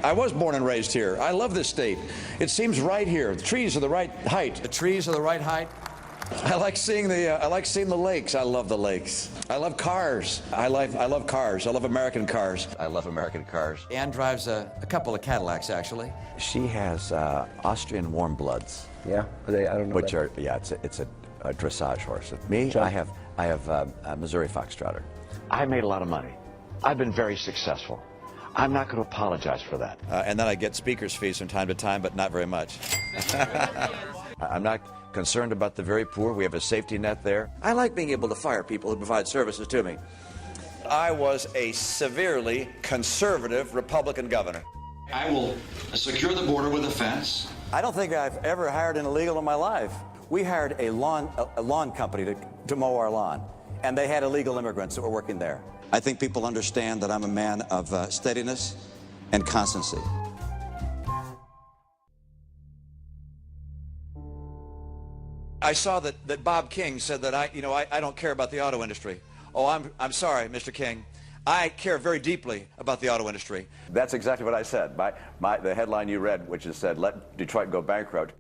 I was born and raised here. I love this state. It seems right here. The trees are the right height. The trees are the right height. I like seeing the lakes. I love the lakes. I love cars. I love cars. I love American cars. I love American cars. Ann drives a couple of Cadillacs, actually. She has Austrian warm bloods. Yeah, I don't know. Which are it's a dressage horse. Me, I have a Missouri Foxtrotter. I made a lot of money. I've been very successful. I'm not going to apologize for that. And then I get speaker's fees from time to time, but not very much. I'm not concerned about the very poor. We have a safety net there. I like being able to fire people who provide services to me. I was a severely conservative Republican governor. I will secure the border with a fence. I don't think I've ever hired an illegal in my life. We hired a lawn company to mow our lawn, and they had illegal immigrants that were working there. I think people understand that I'm a man of steadiness and constancy. I saw that Bob King said that I don't care about the auto industry. Oh, I'm sorry, Mr. King. I care very deeply about the auto industry. That's exactly what I said. The headline you read, which is said, "Let Detroit go bankrupt."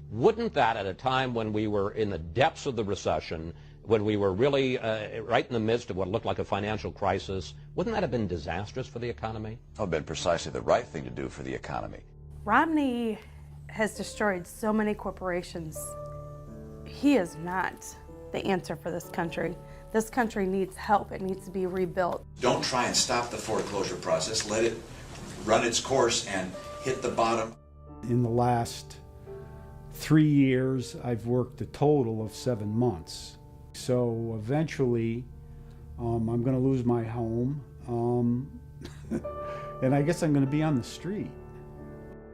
Wouldn't that, at a time when we were in the depths of the recession, when we were really right in the midst of what looked like a financial crisis, wouldn't that have been disastrous for the economy? It would have been precisely the right thing to do for the economy. Romney has destroyed so many corporations. He is not the answer for this country. This country needs help. It needs to be rebuilt. Don't try and stop the foreclosure process. Let it run its course and hit the bottom. In the last 3 years, I've worked a total of 7 months. So eventually, I'm going to lose my home, and I guess I'm going to be on the street.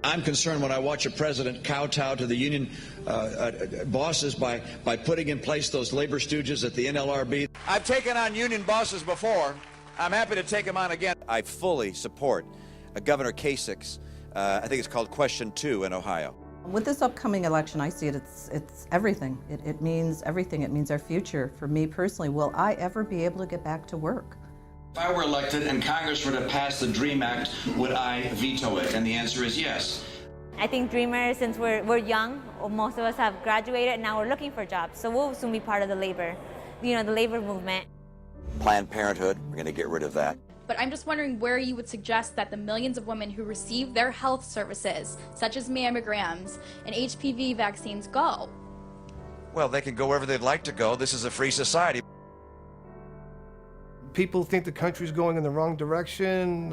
I'm concerned when I watch a president kowtow to the union bosses by putting in place those labor stooges at the NLRB. I've taken on union bosses before. I'm happy to take them on again. I fully support Governor Kasich's, I think it's called Question 2 in Ohio. With this upcoming election, I see it's everything. It means everything. It means our future. For me personally, will I ever be able to get back to work? If I were elected and Congress were to pass the DREAM Act, would I veto it? And the answer is yes. I think Dreamers, since we're young, most of us have graduated, and now we're looking for jobs. So we'll soon be part of the labor movement. Planned Parenthood, we're going to get rid of that. But I'm just wondering where you would suggest that the millions of women who receive their health services, such as mammograms and HPV vaccines, go. Well, they can go wherever they'd like to go. This is a free society. People think the country's going in the wrong direction.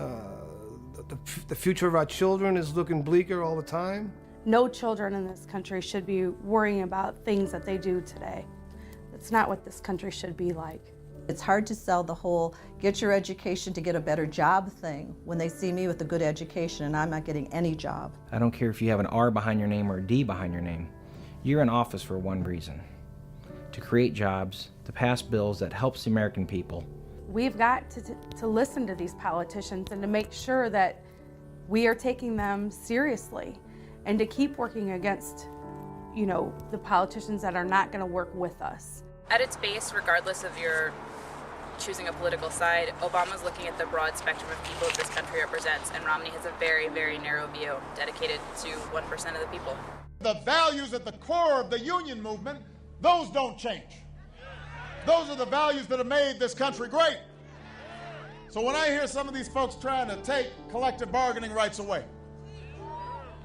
The future of our children is looking bleaker all the time. No children in this country should be worrying about things that they do today. That's not what this country should be like. It's hard to sell the whole get your education to get a better job thing when they see me with a good education and I'm not getting any job. I don't care if you have an R behind your name or a D behind your name. You're in office for one reason: to create jobs, to pass bills that helps the American people. We've got to listen to these politicians and to make sure that we are taking them seriously and to keep working against, the politicians that are not going to work with us. At its base, regardless of your choosing a political side, Obama's looking at the broad spectrum of people that this country represents, and Romney has a very, very narrow view dedicated to 1% of the people. The values at the core of the union movement, those don't change. Those are the values that have made this country great. So when I hear some of these folks trying to take collective bargaining rights away,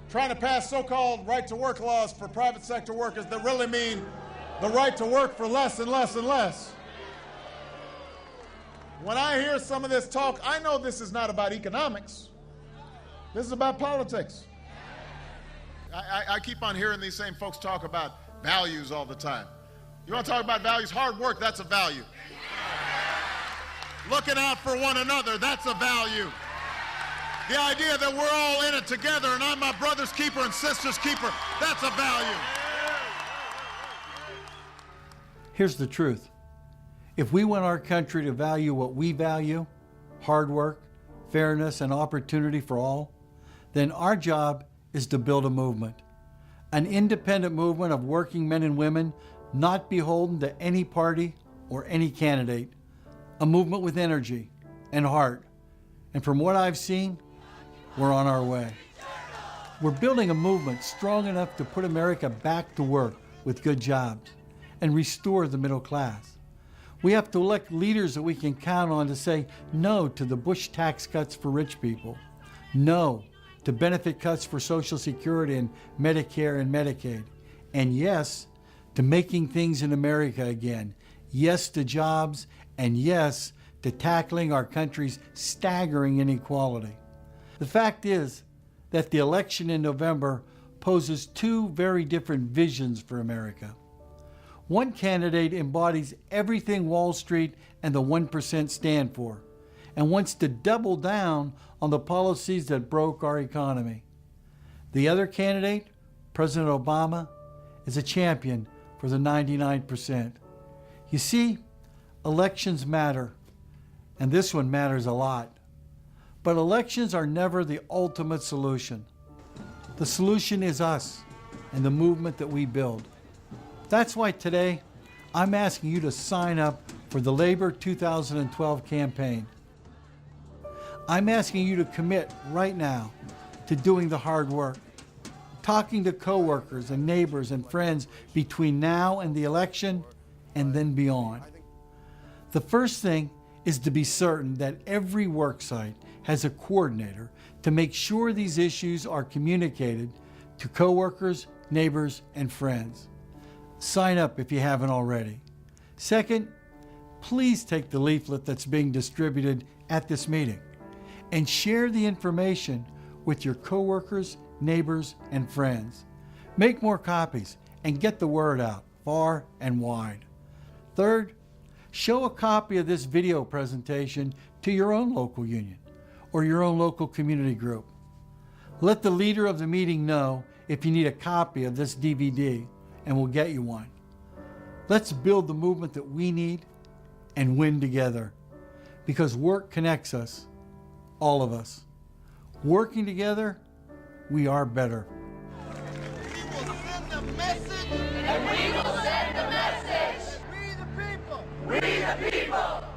trying to pass so-called right-to-work laws for private sector workers that really mean the right to work for less and less and less. When I hear some of this talk, I know this is not about economics. This is about politics. I keep on hearing these same folks talk about values all the time. You want to talk about values? Hard work, that's a value. Looking out for one another, that's a value. The idea that we're all in it together and I'm my brother's keeper and sister's keeper, that's a value. Here's the truth. If we want our country to value what we value, hard work, fairness, and opportunity for all, then our job is to build a movement. An independent movement of working men and women, not beholden to any party or any candidate. A movement with energy and heart. And from what I've seen, we're on our way. We're building a movement strong enough to put America back to work with good jobs and restore the middle class. We have to elect leaders that we can count on to say no to the Bush tax cuts for rich people, no to benefit cuts for Social Security and Medicare and Medicaid, and yes to making things in America again, yes to jobs, and yes to tackling our country's staggering inequality. The fact is that the election in November poses two very different visions for America. One candidate embodies everything Wall Street and the 1% stand for, and wants to double down on the policies that broke our economy. The other candidate, President Obama, is a champion for the 99%. You see, elections matter, and this one matters a lot. But elections are never the ultimate solution. The solution is us and the movement that we build. That's why today, I'm asking you to sign up for the Labor 2012 campaign. I'm asking you to commit right now to doing the hard work, talking to coworkers and neighbors and friends between now and the election and then beyond. The first thing is to be certain that every worksite has a coordinator to make sure these issues are communicated to coworkers, neighbors, and friends. Sign up if you haven't already. Second, please take the leaflet that's being distributed at this meeting and share the information with your coworkers, neighbors, and friends. Make more copies and get the word out far and wide. Third, show a copy of this video presentation to your own local union or your own local community group. Let the leader of the meeting know if you need a copy of this DVD, and we'll get you one. Let's build the movement that we need and win together, because work connects us, all of us. Working together, we are better. We will send the message. And we will send the message. We the people. We the people.